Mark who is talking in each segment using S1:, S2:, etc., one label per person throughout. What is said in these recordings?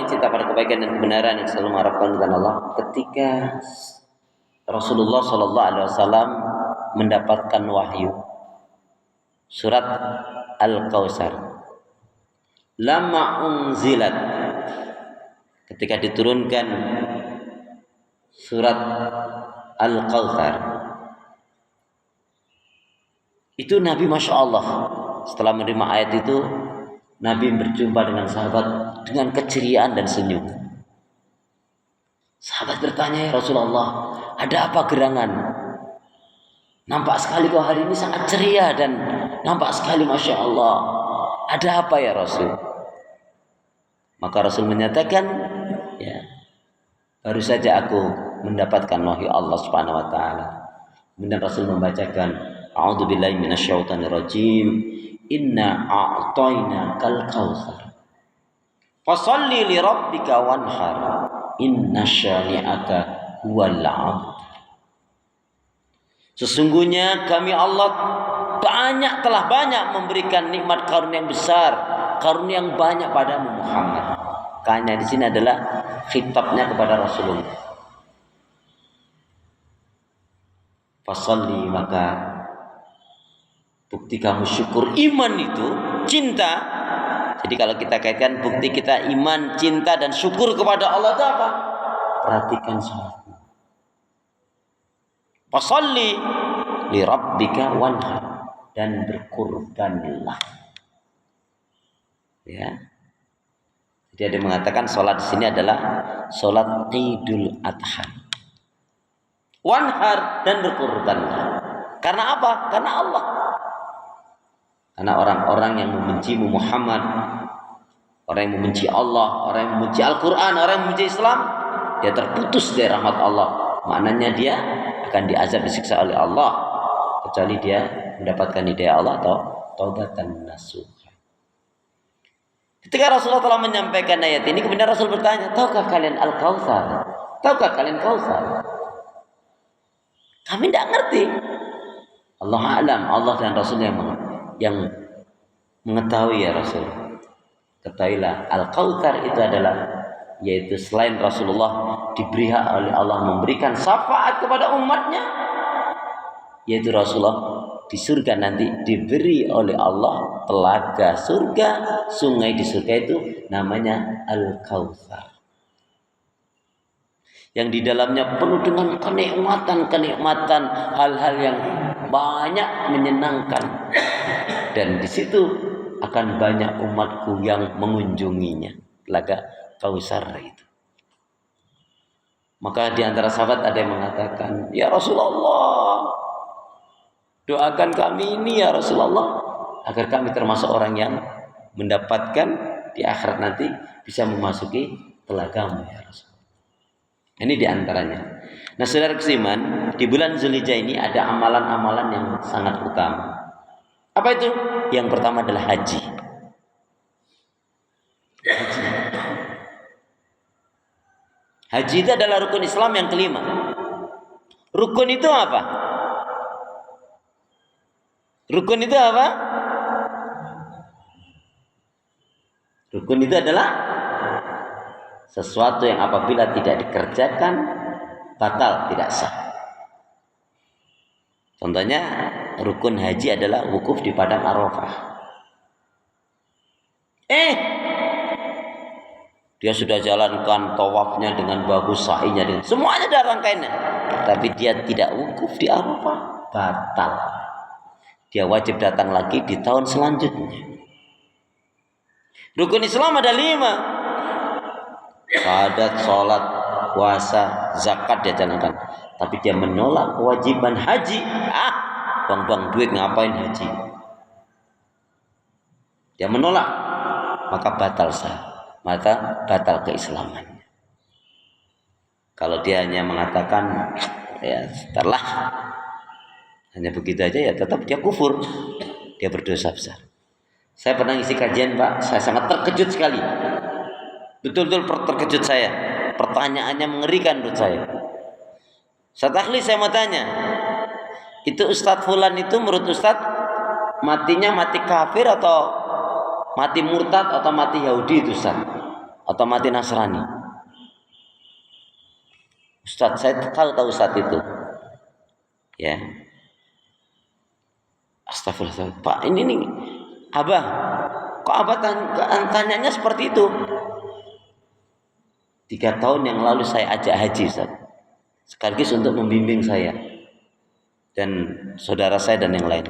S1: cinta pada kebaikan dan kebenaran yang selalu mengharapkan dengan Allah. Ketika Rasulullah Shallallahu Alaihi Wasallam mendapatkan wahyu surat Al-Kautsar, lama unzilat, ketika diturunkan surat Al-Kautsar, itu Nabi Masya Allah setelah menerima ayat itu, Nabi berjumpa dengan sahabat dengan keceriaan dan senyum. Sahabat bertanya, ya Rasulullah, ada apa gerangan? Nampak sekali kau hari ini sangat ceria dan nampak sekali Masya Allah. Ada apa ya Rasul? Maka Rasul menyatakan, ya, baru saja aku mendapatkan wahyu Allah Subhanahu wa taala. Kemudian Rasul membacakan, A'udzubillahi minasyaitonirrajim. Inna a'tainakal kautsar. Fasholli li rabbika wanhar. Inna syani'aka huwal abtar. Sesungguhnya kami Allah telah banyak memberikan nikmat karunia yang besar, karunia yang banyak padamu Muhammad. Karena di sini adalah khitabnya kepada Rasulullah. Fasholli, maka bukti kamu syukur iman itu cinta. Jadi kalau kita kaitkan bukti kita iman, cinta dan syukur kepada Allah itu apa? Perhatikan sholatmu. Fasholli li rabbika wanhar, dan berkurbanlah. Ya. Jadi ada mengatakan sholat di sini adalah sholat Idul Adha. Wanhar, dan berkurbanlah. Karena apa? Karena Allah. Karena orang-orang yang membencimu Muhammad, orang yang membenci Allah, orang yang membenci Al-Quran, orang yang membenci Islam, dia terputus dari rahmat Allah. Maknanya dia akan diazab, disiksa oleh Allah, kecuali dia mendapatkan hidayah Allah atau taubatan nasuha. Ketika Rasulullah telah menyampaikan ayat ini, kemudian Rasul bertanya, tahukah kalian Al-Kautsar? Tahukah kalian Kautsar? Kami tidak ngerti. Allah alam, Allah dan Rasul yang mengetahui ya Rasul. Ketahuilah Al-Kautsar itu adalah, yaitu selain Rasulullah diberi hak oleh Allah memberikan syafaat kepada umatnya, yaitu Rasulullah di surga nanti diberi oleh Allah telaga surga, sungai di surga itu namanya Al-Kautsar, yang di dalamnya penuh dengan kenikmatan, hal-hal yang banyak menyenangkan, dan di situ akan banyak umatku yang mengunjunginya, telaga Kautsar itu. Maka di antara sahabat ada yang mengatakan, ya Rasulullah, doakan kami ini ya Rasulullah, agar kami termasuk orang yang mendapatkan di akhirat nanti bisa memasuki telagamu ya Rasulullah. Ini di antaranya. Nah, saudara kesiman, di bulan Zulhijjah ini ada amalan-amalan yang sangat utama. Apa itu? Yang pertama adalah haji. Haji itu adalah rukun Islam yang kelima. Rukun itu apa? Rukun itu apa? Rukun itu adalah sesuatu yang apabila tidak dikerjakan batal, tidak sah. Contohnya rukun haji adalah wukuf di padang Arafah. Dia sudah jalankan tawafnya dengan bagus, sa'inya dengan semuanya ada rangkaiannya, tapi dia tidak wukuf di Arafah, batal. Dia wajib datang lagi di tahun selanjutnya. Rukun Islam ada 5. Syahadat, sholat, puasa, zakat dia jalankan, tapi dia menolak kewajiban haji. Buang-buang duit, ngapain haji? Dia menolak, maka batal sah, maka batal keislamannya. Kalau dia hanya mengatakan ya setelah hanya begitu aja, ya tetap dia kufur, dia berdosa besar. Saya pernah ngisi kajian Pak, saya sangat terkejut sekali. Betul-betul terkejut saya. Pertanyaannya mengerikan menurut saya. Ustaz Akhli, saya mau tanya, itu Ustadz Fulan itu menurut Ustadz matinya mati kafir atau mati murtad atau mati Yahudi itu Ustadz? atau mati Nasrani. Ustadz, saya tahu Ustadz itu. Ya. Astagfirullah. Pak, ini nih. Abah, kok Abah tanyanya seperti itu? 3 tahun yang lalu saya ajak haji, Ustaz. Sekaligus untuk membimbing saya dan saudara saya dan yang lain.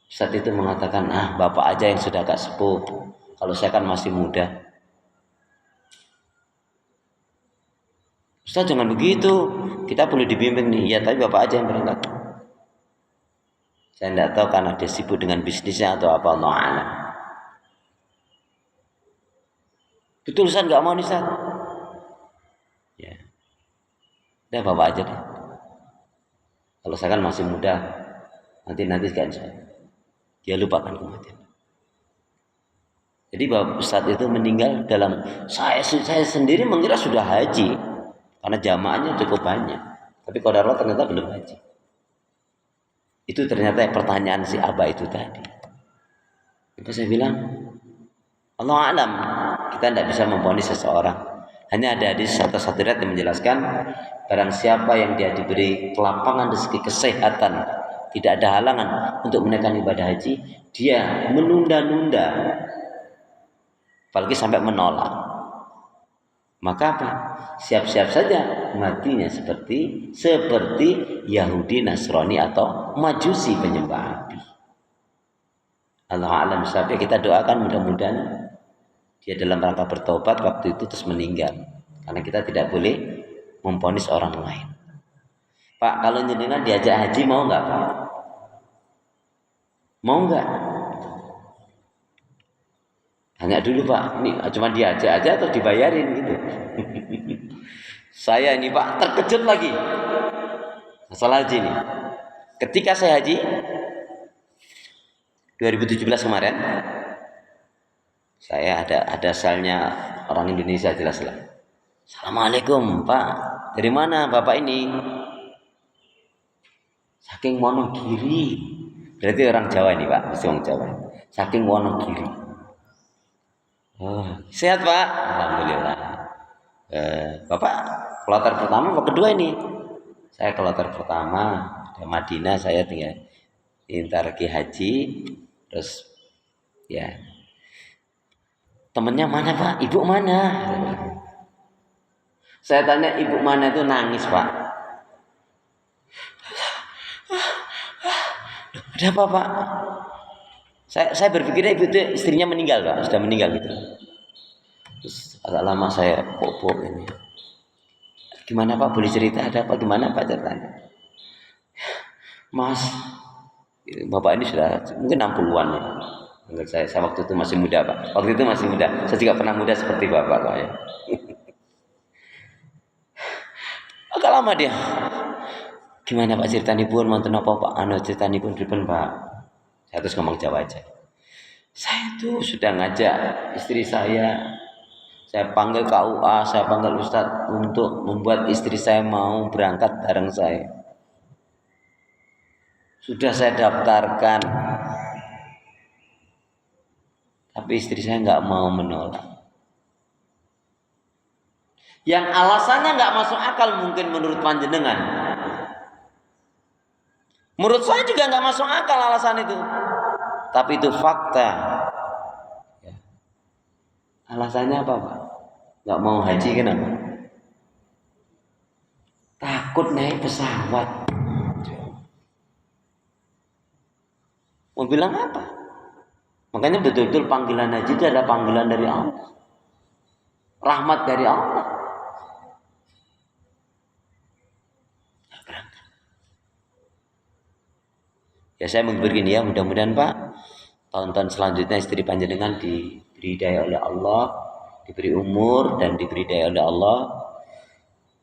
S1: Ustaz itu mengatakan, bapak aja yang sudah agak sepuh. Kalau saya kan masih muda. Ustaz jangan begitu. Kita perlu dibimbing nih. Ya, tapi bapak aja yang berangkat. Saya tidak tahu karena dia sibuk dengan bisnisnya atau apa, Allah a'lam. Betul Ustaz, nggak mau nih Ustaz. Ya, udah bapak aja deh. Kalau saya kan masih muda, nanti kan dia lupakan kematian. Jadi bapak Ustaz itu meninggal dalam saya sendiri mengira sudah haji karena jamaahnya cukup banyak. Tapi qadarullah ternyata belum haji. Itu ternyata pertanyaan si Abah itu tadi. Maka saya bilang, Allah alam, kita tidak bisa memvonis seseorang. Hanya ada hadis satu riwayat yang menjelaskan, barang siapa yang dia diberi kelapangan rezeki kesehatan, tidak ada halangan untuk menaikkan ibadah haji, dia menunda-nunda, apalagi sampai menolak. Maka apa? Siap-siap saja matinya seperti Yahudi, Nasrani atau Majusi penyembah api. Allah alam sampai kita doakan mudah-mudahan dia dalam rangka bertobat waktu itu terus meninggal. Karena kita tidak boleh memvonis orang lain. Pak, kalau jenengan diajak haji mau nggak Pak? Mau nggak? Tanya dulu Pak, ini cuma diajak aja atau dibayarin gitu. Saya ini Pak terkejut lagi masalah haji ini. Ketika saya haji 2017 kemarin, saya ada salnya orang Indonesia jelas-jelas. Assalamualaikum Pak, dari mana Bapak ini? Saking Wonogiri. Berarti orang Jawa ini Pak, mesti orang Jawa. Saking Wonogiri. Oh, sehat Pak? Alhamdulillah. Bapak kloter pertama apa kedua ini? Saya kloter pertama, di Madinah saya tinggal intar lagi haji, terus ya. Temennya mana Pak? Ibu mana? Saya tanya ibu mana itu nangis Pak. Ada apa Pak? Saya berpikirnya ibu itu istrinya meninggal Pak, sudah meninggal gitu. Terus agak lama saya popok ini. Gimana Pak? Boleh cerita ada apa? Gimana Pak ceritanya? Mas, Bapak ini sudah mungkin 60-an ya. Menurut saya waktu itu masih muda Pak. Waktu itu masih muda. Saya juga pernah muda seperti Bapak Pak ya. Agak lama dia. Gimana Pak ceritanipun? Wonten apa Pak? Ceritanipun pripun Pak? Saya terus ngomong Jawa aja. Saya tuh sudah ngajak istri saya panggil KUA, saya panggil Ustadz untuk membuat istri saya mau berangkat bareng saya. Sudah saya daftarkan, tapi istri saya nggak mau menolak. Yang alasannya nggak masuk akal mungkin menurut panjenengan. Menurut saya juga nggak masuk akal alasan itu. Tapi itu fakta. Ya. Alasannya apa Pak? Nggak mau haji kenapa? Takut naik pesawat. Mau bilang apa? Makanya betul-betul panggilan haji itu adalah panggilan dari Allah. Rahmat dari Allah. Ya saya begini ya, mudah-mudahan Pak tahun-tahun selanjutnya istri panjenengan diberi daya oleh Allah, diberi umur dan diberi daya oleh Allah.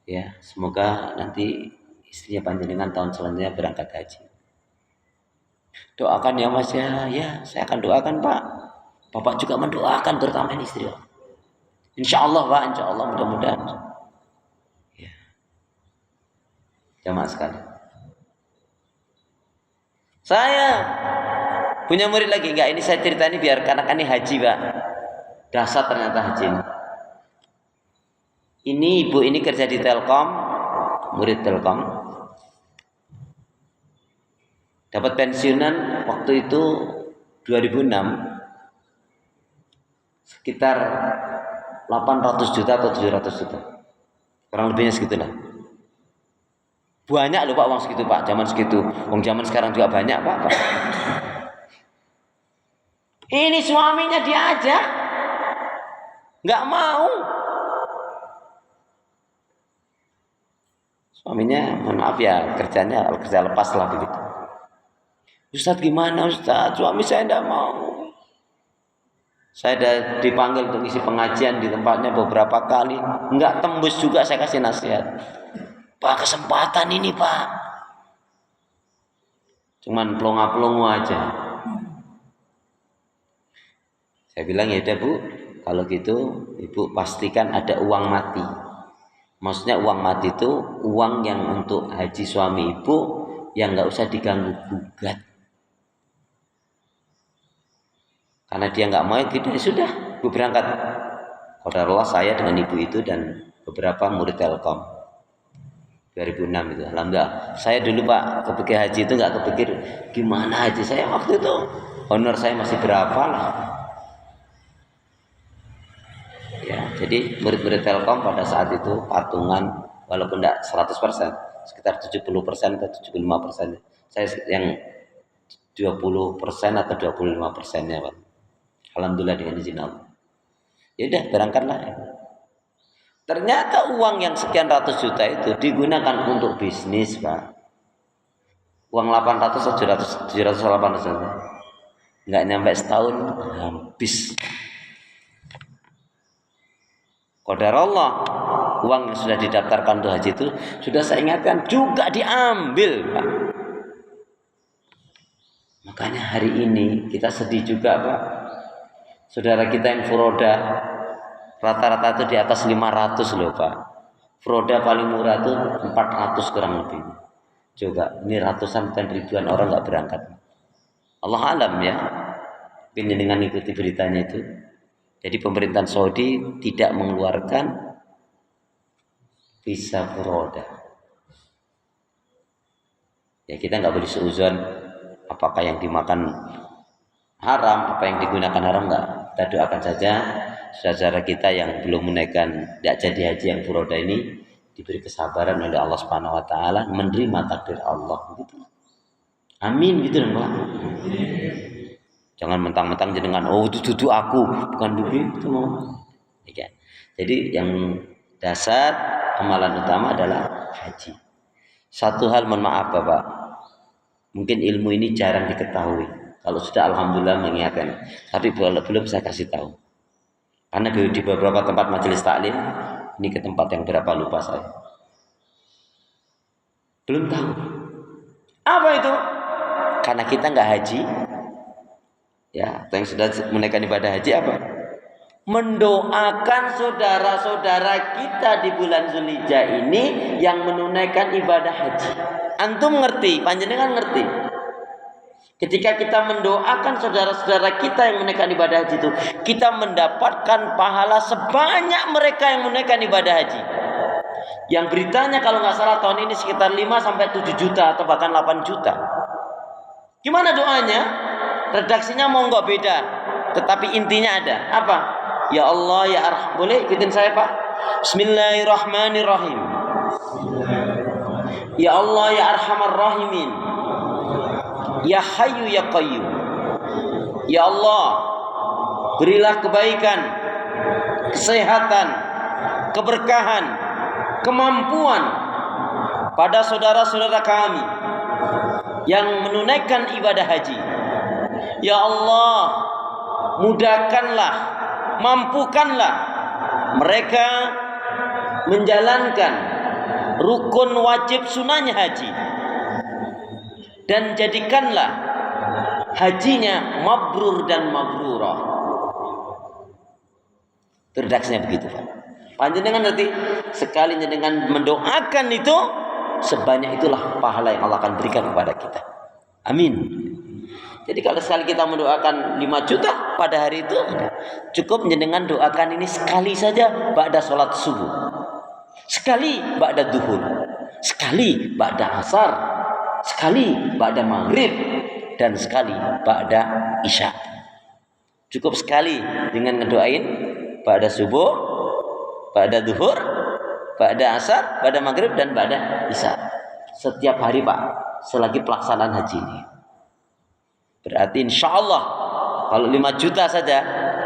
S1: Ya, semoga nanti istrinya panjenengan tahun selanjutnya berangkat haji. Doakan ya Mas ya saya akan doakan Pak. Bapak juga mendoakan terutama istri. Insya Allah Pak, insya Allah mudah-mudahan. Ya. Jamaah sekali. Saya punya murid lagi enggak? Ini saya cerita ini biar karena ini haji Pak. Dasar ternyata haji ini. Ini ibu ini kerja di Telkom, murid Telkom. Dapat pensiunan waktu itu 2006 sekitar 800 juta atau 700 juta. Kurang lebihnya segitulah. Banyak loh Pak uang segitu Pak, zaman segitu. Uang zaman sekarang juga banyak Pak. Ini suaminya diajak, nggak mau. Suaminya, mohon maaf ya, kerja lepas lah begitu. Ustadz gimana Ustadz? Suami saya tidak mau. Saya sudah dipanggil untuk isi pengajian di tempatnya beberapa kali, nggak tembus juga saya kasih nasihat. Pak, kesempatan ini Pak. Cuman pelongo-pelongo aja. Saya bilang ya udah Bu, kalau gitu Ibu pastikan ada uang mati. Maksudnya uang mati itu uang yang untuk haji suami ibu yang nggak usah diganggu gugat. Karena dia nggak mau, gitu ya sudah, ibu berangkat. Qadarullah saya dengan ibu itu dan beberapa murid Telkom 2006 itu. Alhamdulillah. Saya dulu Pak kepikir haji itu nggak kepikir gimana haji saya waktu itu. Honor saya masih berapa lah. Ya, jadi murid-murid Telkom pada saat itu patungan walaupun tidak 100%, sekitar 70% atau 75%. Saya yang 20% atau 25%-nya Pak. Alhamdulillah dengan izin Allah. Ya udah berangkatlah. Ternyata uang yang sekian ratus juta itu digunakan untuk bisnis Pak. Uang 800 atau 700 800 nggak nyampe setahun habis. Qadarullah, uang yang sudah didaftarkan untuk haji itu sudah saya ingatkan juga diambil Pak. Makanya hari ini kita sedih juga Pak. Saudara kita yang furoda rata-rata itu di atas 500 loh Pak. Furoda paling murah itu 400 kurang lebih. Juga ini ratusan dan ribuan orang nggak berangkat. Allah alam ya. Ini dengan ikuti beritanya itu. Jadi pemerintahan Saudi tidak mengeluarkan visa furoda. Ya kita nggak boleh seuzon apakah yang dimakan haram, apa yang digunakan haram nggak. Kita doakan saja saudara kita yang belum menaikkan tidak jadi haji yang furoda ini diberi kesabaran oleh Allah Subhanahu Wa Taala menerima takdir Allah. Gitu. Amin gitu dong Pak. Jangan mentang-mentang jenengan, oh itu duduk aku, bukan begitu. Ya. Jadi yang dasar amalan utama adalah haji. Satu hal mohon maaf Bapak, mungkin ilmu ini jarang diketahui. Kalau sudah alhamdulillah mengingatkan, tapi belum saya kasih tahu. Karena di beberapa tempat majelis taklim, ini ke tempat yang berapa lupa saya. Belum tahu. Apa itu? Karena kita nggak haji. Ya, yang sudah menaikkan ibadah haji apa? Mendoakan saudara-saudara kita di bulan Zulhijjah ini yang menunaikan ibadah haji. Antum ngerti, panjenengan ngerti. Ketika kita mendoakan saudara-saudara kita yang menunaikan ibadah haji itu, kita mendapatkan pahala sebanyak mereka yang menunaikan ibadah haji. Yang beritanya kalau nggak salah tahun ini sekitar 5 sampai 7 juta atau bahkan 8 juta. Gimana doanya? Redaksinya mau nggak beda, tetapi intinya ada. Apa? Ya Allah ya Arham. Boleh ikutin saya Pak? Bismillahirrahmanirrahim. Ya Allah ya Arhamar Rahimin. Ya Hayyu ya Qayyum. Ya Allah, berilah kebaikan, kesehatan, keberkahan, kemampuan pada saudara-saudara kami yang menunaikan ibadah haji. Ya Allah, mudahkanlah, mampukanlah mereka menjalankan rukun wajib sunahnya haji, dan jadikanlah hajinya mabrur dan mabrurah. Redaksinya begitu Pak. Panjenengan nanti sekali dengan mendoakan itu, sebanyak itulah pahala yang Allah akan berikan kepada kita. Amin. Jadi kalau sekali kita mendoakan 5 juta pada hari itu, cukup jenengan doakan ini sekali saja ba'da sholat subuh. Sekali ba'da duhur, sekali ba'da asar, sekali ba'da maghrib, dan sekali ba'da isya. Cukup sekali dengan ngedoain ba'da subuh, ba'da duhur, ba'da asar, ba'da maghrib, dan ba'da isya. Setiap hari Pak, selagi pelaksanaan haji ini. Berarti insya Allah kalau 5 juta saja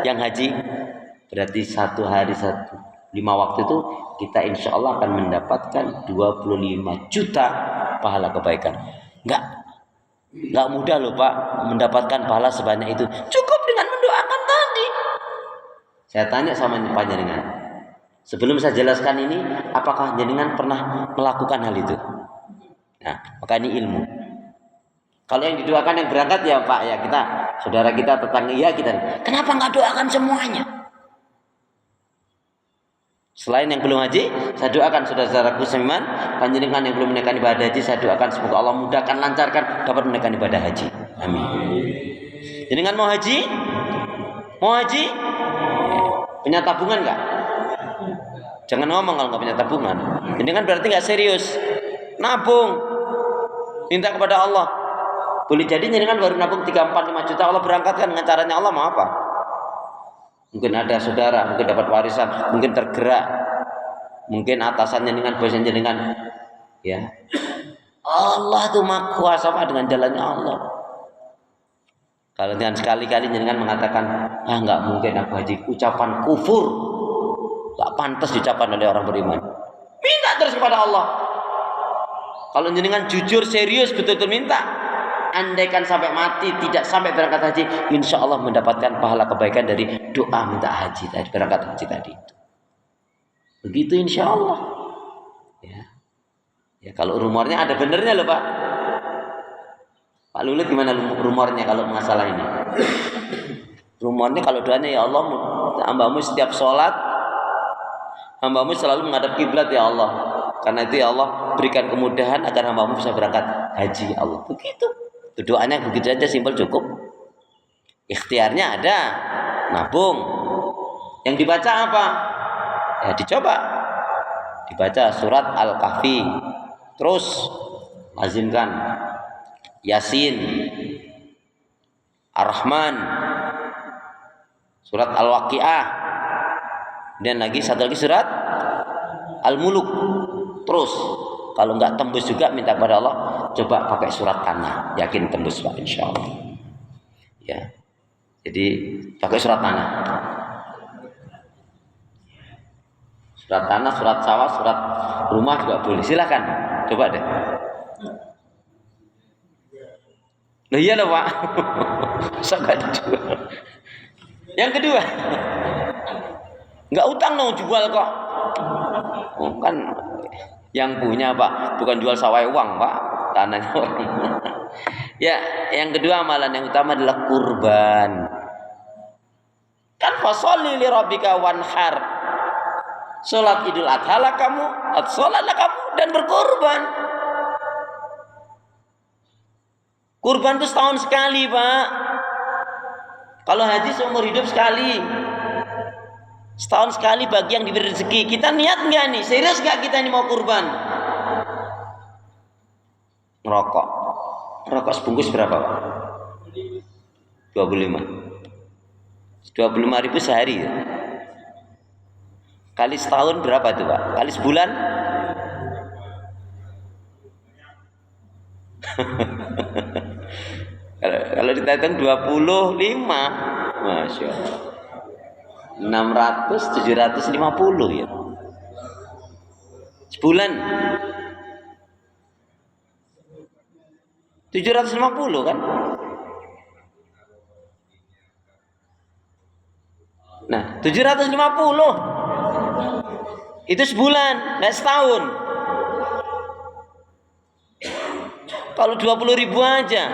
S1: yang haji, berarti satu hari 5 waktu itu kita insya Allah akan mendapatkan 25 juta pahala kebaikan. Enggak mudah loh Pak mendapatkan pahala sebanyak itu. Cukup dengan mendoakan tadi. Saya tanya sama panjenengan, sebelum saya jelaskan ini, apakah jenengan pernah melakukan hal itu? Nah, maka ini ilmu. Kalau yang didoakan yang berangkat ya Pak, ya kita, saudara kita, tetangga kita. Kenapa nggak doakan semuanya? Selain yang belum haji, saya doakan saudara-saudaraku seiman, panjenengan yang belum menaikkan ibadah haji, saya doakan semoga Allah mudahkan, lancarkan dapat menaikkan ibadah haji. Amin. Jenengan mau haji? Mau haji? Punya tabungan nggak? Jangan ngomong kalau nggak punya tabungan. Jenengan berarti nggak serius. Nabung, minta kepada Allah. Boleh jadi jenengan baru nabung 3, 4, 5 juta, Allah berangkatkan dengan caranya Allah mau apa? Mungkin ada saudara, mungkin dapat warisan, mungkin tergerak, mungkin atasannya dengan bosnya dengan, ya. Allah tuh maha kuasa Pak dengan jalannya Allah. Kalau dengan sekali-kali jenengan mengatakan, nggak mungkin aku haji, ucapan kufur, nggak pantas diucapkan oleh orang beriman. Minta terus kepada Allah. Kalau jenengan jujur, serius, betul-betul minta, andaikan sampai mati tidak sampai berangkat haji, insya Allah mendapatkan pahala kebaikan dari doa minta haji tadi, berangkat haji tadi. Begitu insya Allah. Ya kalau rumornya ada benernya loh Pak. Pak Lulut gimana rumornya kalau masalah ini? Rumornya kalau doanya, ya Allah, hambamu setiap sholat, hambamu selalu menghadap kiblat ya Allah. Karena itu ya Allah berikan kemudahan agar hambamu bisa berangkat haji ya Allah. Begitu. Doanya begitu saja, simpel, cukup. Ikhtiarnya ada, nabung. Yang dibaca apa? Ya dicoba. Dibaca surat Al-Kahfi. Terus lazimkan Yasin, Ar-Rahman, surat Al-Waqiah, dan lagi satu lagi surat Al-Muluk. Terus kalau nggak tembus juga minta kepada Allah, coba pakai surat tanah, yakin tembus Pak insya Allah. Ya, jadi pakai surat tanah, surat tanah, surat sawah, surat rumah juga boleh. Silakan, coba deh. Loh iya loh Pak. Sangat dijual. Yang kedua, nggak utang dong, jual kok. Oh, kan yang punya Pak, bukan jual sawah uang Pak, tanahnya orang. Ya, yang kedua amalan yang utama adalah kurban. Kan fasholli li rabbika wanhar. Salat Idul Adha lah kamu, salatlah kamu dan berkorban. Kurban itu setahun sekali Pak. Kalau haji seumur hidup sekali. Setahun sekali bagi yang diberi rezeki. Kita niat nggak nih? Serius nggak kita ini mau kurban? Ngerokok. Rokok sebungkus berapa Pak? 25. 25.000 sehari ya? Kali setahun berapa itu Pak? Kali sebulan? Kalau dihitung 25, Masya Allah, 600, 750 ya sebulan. 750 kan. Nah 750 itu sebulan, nggak setahun. Kalau 20.000 aja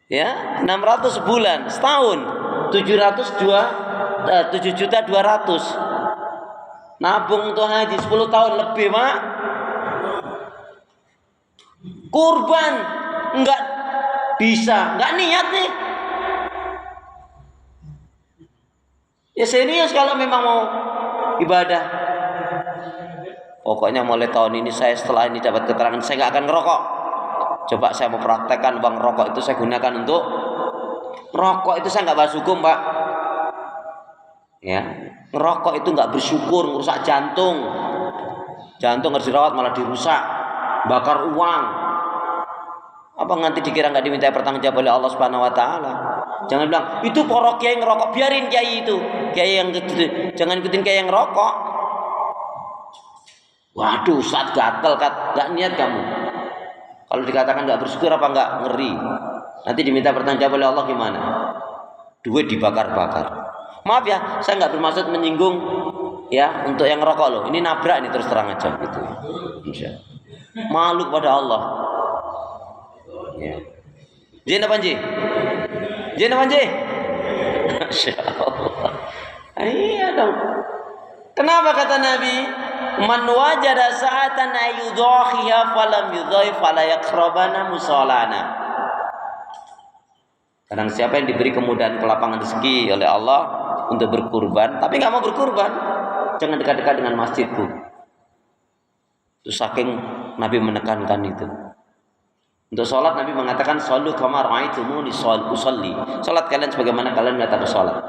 S1: ya 600 sebulan, setahun 7.200.000. Nabung untuk haji 10 tahun lebih Pak. Kurban enggak bisa, enggak niat nih. Ya serius kalau memang mau ibadah. Pokoknya mulai tahun ini saya setelah ini dapat keterangan saya nggak akan ngerokok. Coba saya mau praktekkan uang rokok itu saya gunakan untuk rokok itu saya nggak bahas hukum, Pak. Ya, ngerokok itu nggak bersyukur, merusak jantung. Jantung harus dirawat malah dirusak, bakar uang. Apa nanti dikira nggak diminta pertanggungjawab oleh Allah Subhanahu Wa Taala? Jangan bilang itu porok kiai ngerokok, biarin kiai itu, kiai yang gitu. Jangan ikutin kiai yang ngerokok. Waduh, saat gatel nggak niat kamu. Kalau dikatakan nggak bersyukur apa nggak ngeri? Nanti diminta pertanggungjawab oleh Allah gimana? Duit dibakar-bakar. Maaf ya, saya nggak bermaksud menyinggung ya untuk yang ngerokok loh. Ini nabrak ini terus terang aja gitu. Malu kepada Allah. Ya. Jin apa Ji? Jin apa Ji? Masya Allah. Iya dong. Kenapa kata Nabi? Man wajada sa'atan ayudhahiha falam yudhai fala yaqrabana musallana. Kadang siapa yang diberi kemudahan kelapangan rezeki oleh Allah untuk berkurban, tapi nggak mau berkurban, jangan dekat-dekat dengan masjidku. Itu saking Nabi menekankan itu. Untuk sholat Nabi mengatakan shollu kama ra'aitumuni usolli. Sholat kalian sebagaimana kalian melihat aku sholat.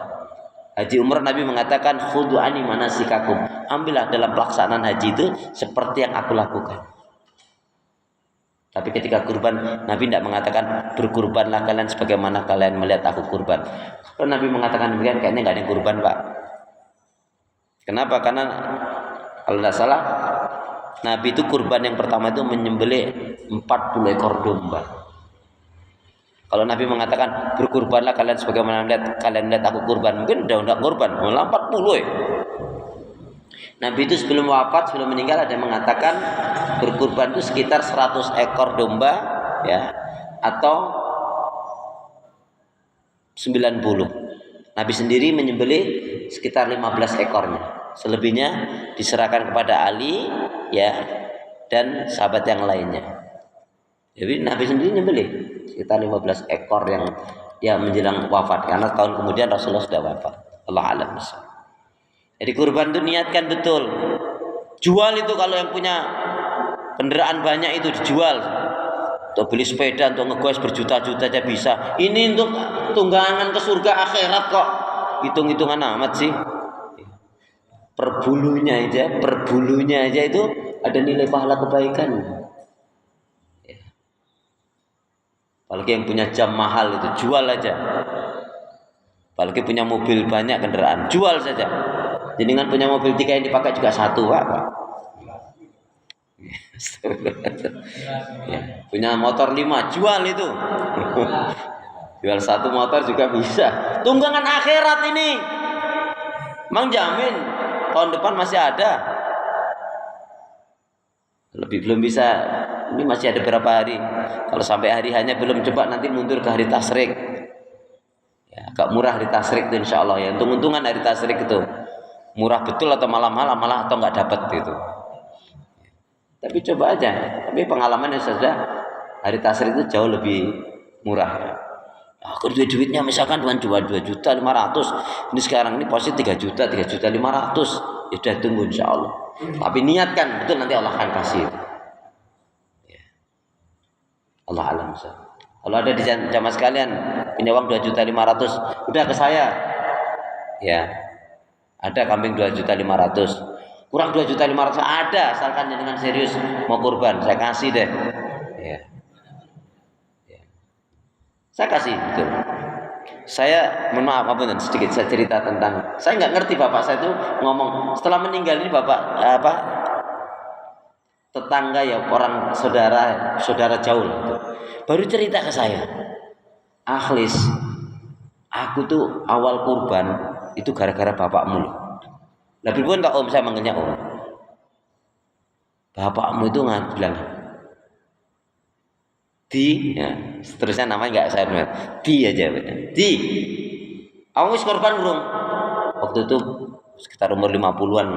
S1: Haji umrah Nabi mengatakan khudhu ani manasikakum. Ambillah dalam pelaksanaan haji itu seperti yang aku lakukan. Tapi ketika kurban Nabi tidak mengatakan berkurbanlah kalian sebagaimana kalian melihat aku kurban. Kalau Nabi mengatakan demikian kayaknya nggak ada yang kurban, Pak. Kenapa? Karena kalau tidak salah Nabi itu kurban yang pertama itu menyembelih 40 ekor domba. Kalau Nabi mengatakan berkurbanlah kalian sebagaimana kalian melihat aku kurban, mungkin udah kurban, malah 40 ya. Nabi itu sebelum wafat, sebelum meninggal ada yang mengatakan berkurban itu sekitar 100 ekor domba ya atau 90. Nabi sendiri menyembelih sekitar 15 ekornya. Selebihnya diserahkan kepada Ali ya dan sahabat yang lainnya. Jadi Nabi sendiri nyembelih sekitar 15 ekor yang menjelang wafat karena tahun kemudian Rasulullah sudah wafat. Allah a'lam. Jadi kurban itu niatkan betul. Jual itu kalau yang punya kendaraan banyak itu dijual. Untuk beli sepeda untuk ngegoes berjuta-juta aja bisa. Ini untuk tunggangan ke surga akhirat kok. Hitung-hitungan amat sih. Per bulunya aja itu ada nilai pahala kebaikan. Apalagi yang punya jam mahal itu jual aja. Apalagi punya mobil banyak kendaraan, jual saja. Jadi dengan punya mobil 3 yang dipakai juga 1, Pak. Ya, punya motor 5, jual itu. Jual 1 motor juga bisa. Tunggangan akhirat ini. Mang jamin tahun depan masih ada. Belum bisa. Ini masih ada berapa hari. Kalau sampai hari hanya belum, coba nanti mundur ke hari tasyrik. Ya, agak murah hari tasyrik itu insya Allah ya. Untung-untungan hari tasyrik itu murah betul atau malah atau nggak dapat gitu. Tapi coba aja. Tapi pengalamannya saja hari tasyrik itu jauh lebih murah. Aku duitnya misalkan cuma 2.500.000. Ini sekarang ini posisi 3.500.000. Ya sudah tunggu insya Allah. Tapi niatkan betul, nanti Allah akan kasih itu. Allah alam. Kalau ada di jamaah sekalian punya uang 2.500.000, udah ke saya. Ya. Ada kambing 2.500.000. Kurang 2.500.000 ada, asalkan dengan serius mau kurban, saya kasih deh. Ya. Ya. Saya kasih betul. Saya mohon maaf sedikit saya cerita tentang, saya nggak ngerti bapak saya itu ngomong setelah meninggal ini bapak tetangga ya, orang saudara jauh lah, baru cerita ke saya, Akhlis, aku tuh awal kurban itu gara-gara bapakmu loh. Lebih pun tak om, saya manggilnya om. Bapakmu itu nggak bilang di, ya, seterusnya namanya nggak saya bilang di aja, di. Aku wis korban belum? Waktu itu sekitar umur 50-an.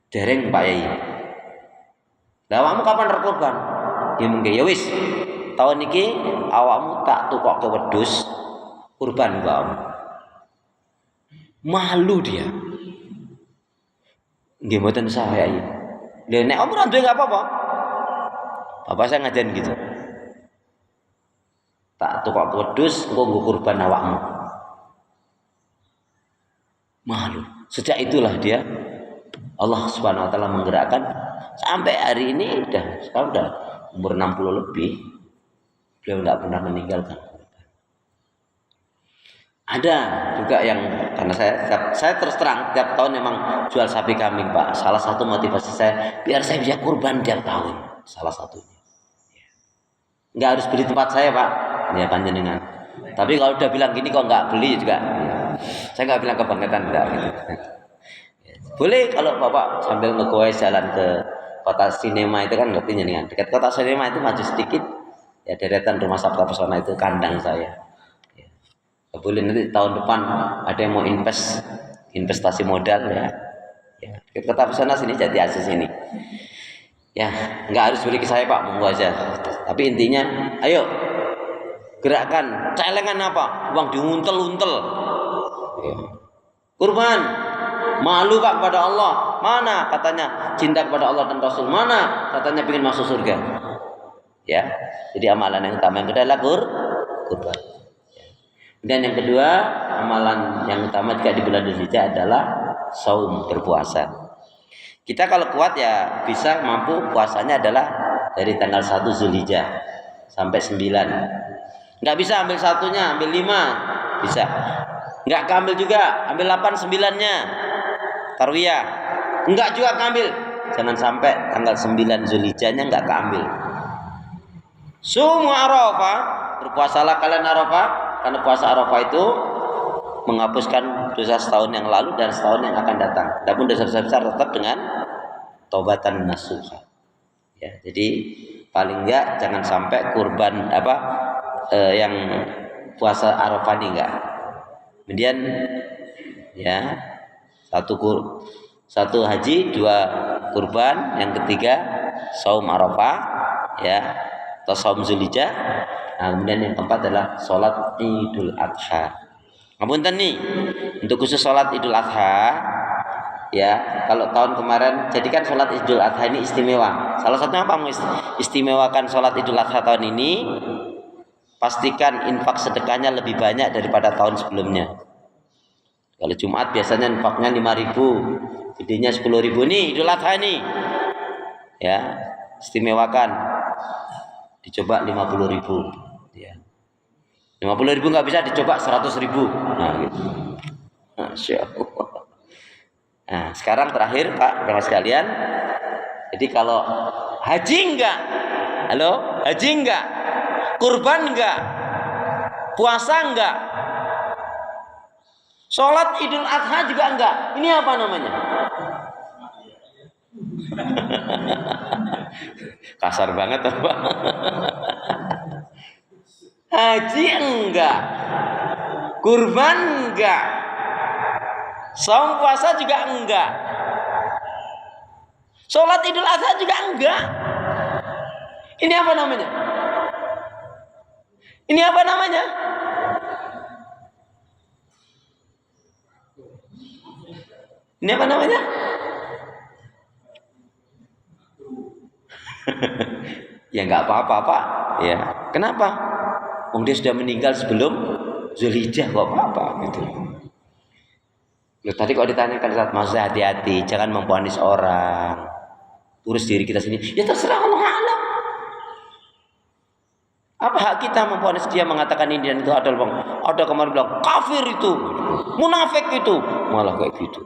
S1: Dereng Pak Yai. Lah awakmu kapan berkorban? Dia mungkin ya wis. Tahun niki awakmu tak tukok ke wedhus kurban awakmu. Malu dia. Nggih mboten saya iki. Lha nek om ora duwe enggak apa-apa. Bapak saya ngajarin gitu. Tak tukok wedhus engko nggo kurban awakmu. Malu. Sejak itulah dia Allah Subhanahu wa taala menggerakkan sampai hari ini sekarang udah umur 60 lebih. Beliau enggak pernah meninggalkan. Ada juga yang karena saya terus terang tiap tahun memang jual sapi kambing Pak. Salah satu motivasi saya biar saya bisa kurban tiap tahun. Salah satunya. Nggak harus beli tempat saya Pak. Ya panjenengan. Tapi kalau udah bilang gini kok nggak beli juga. Ya. Saya nggak bilang kebangetan enggak gitu. Boleh kalau Bapak sambil ngegoes jalan ke kota sinema itu kan ngerti jenengan. Dekat kota sinema itu maju sedikit ya deretan rumah Sabta Pesona itu kandang saya. Boleh nanti tahun depan ada yang mau investasi modal ya. Kita tetap sana sini jadi asis ini. Ya, nggak harus beli ke saya Pak, monggo aja. Tapi intinya, ayo gerakkan. Celengan apa? Uang diuntel-untel. Ya. Kurban. Malu Pak kepada Allah. Mana katanya cinta kepada Allah dan Rasul? Mana katanya ingin masuk surga? Ya. Jadi amalan yang utama yang kedua adalah kurban. Dan yang kedua, amalan yang utama jika di bulan Dzulhijjah adalah saum, berpuasa. Kita kalau kuat ya bisa mampu puasanya adalah dari tanggal 1 Dzulhijjah sampai 9. Enggak bisa ambil satunya, ambil 5. Bisa. Enggak ambil juga, ambil 8 9-nya. Tarwiyah. Enggak juga ambil. Jangan sampai tanggal 9 Dzulhijjahnya enggak keambil. Sumu Arafah, berpuasalah kalian Arafah. Karena puasa Arafah itu menghapuskan dosa setahun yang lalu dan setahun yang akan datang. Namun dosa-dosa besar tetap dengan taubatan nasuha. Ya, jadi paling enggak jangan sampai kurban yang puasa Arafah ini enggak. Kemudian ya satu haji, 2 kurban, yang ketiga saum Arafah ya atau saum Dzulhijjah. Nah, kemudian yang keempat adalah sholat Idul Adha. Ngapunten nih, untuk khusus sholat Idul Adha, ya kalau tahun kemarin, jadikan sholat Idul Adha ini istimewa. Salah satunya apa? Istimewakan sholat Idul Adha tahun ini, pastikan infak sedekahnya lebih banyak daripada tahun sebelumnya. Kalau Jumat biasanya infaknya 5.000, gedenya 10.000 nih Idul Adha ini, ya istimewakan. Dicoba 50.000. Ya. 50.000 nggak bisa dicoba 100.000. Nah, gitu. Masya Allah. Nah, sekarang terakhir Pak, teman sekalian. Jadi kalau haji enggak, haji enggak, kurban enggak, puasa enggak, sholat Idul Adha juga enggak. Ini apa namanya? Kasar banget apa? Haji enggak, kurban enggak, saum puasa juga enggak, sholat Idul Adha juga enggak. Ini apa namanya? Ini apa namanya? Ini apa namanya? Ya nggak apa-apa Pak. Ya, kenapa? Dia sudah meninggal sebelum Dzulhijjah, kok apa-apa gitu. Loh, tadi kok ditanyakan saat masa hati-hati, jangan memvonis orang. Urus diri kita sendiri. Ya terserah Allah alam. Apa hak kita memvonis dia mengatakan ini dan itu adalah bang? Ada kemarin bilang kafir itu, munafik itu, malah kayak gitu.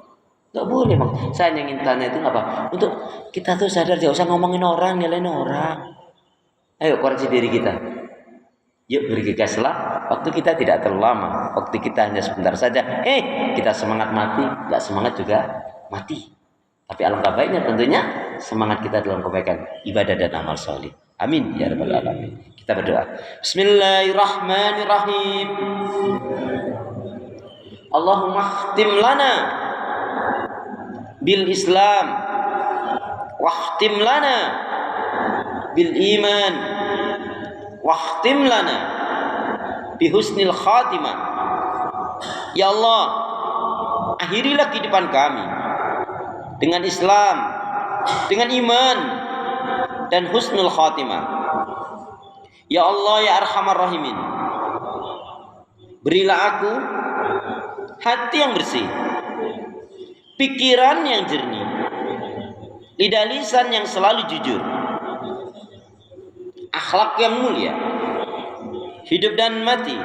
S1: Gak boleh bang. Saya ingin tanya itu apa? Untuk kita tuh sadar, jangan usah ngomongin orang, nyalain orang. Ayo koreksi diri kita. Yuk bergegaslah. Waktu kita tidak terlalu lama. Waktu kita hanya sebentar saja. Kita semangat mati, nggak semangat juga mati. Tapi alangkah baiknya tentunya semangat kita dalam kebaikan ibadah dan amal soleh. Amin ya rabbal alamin. Kita berdoa. Bismillahirrahmanirrahim. Allahumma khtim lana bil Islam, wahtim lana bil iman, wahtim lana bi husnil khatimah. Ya Allah, akhirilah kehidupan kami dengan Islam, dengan iman dan husnul khatimah. Ya Allah ya Arhamar Rahimin, berilah aku hati yang bersih, pikiran yang jernih, lidah lisan yang selalu jujur, akhlak yang mulia, hidup dan mati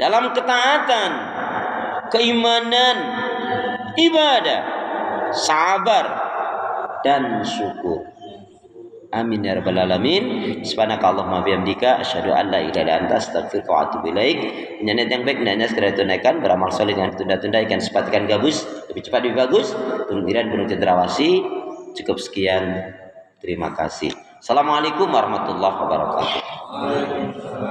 S1: dalam ketaatan, keimanan, ibadah, sabar dan syukur. Amin ya rabbal alamin. Subhanakallahumma bihamdika asyhadu an la ilaha illa anta astaghfiruka wa atubu ilaik. Niat yang baik hendaknya segera tunaikan, beramal saleh dengan tunda-tunda ikan sepatikan gabus, lebih cepat lebih bagus. Turun penuh cendrawasih. Cukup sekian. Terima kasih. Assalamualaikum warahmatullahi wabarakatuh.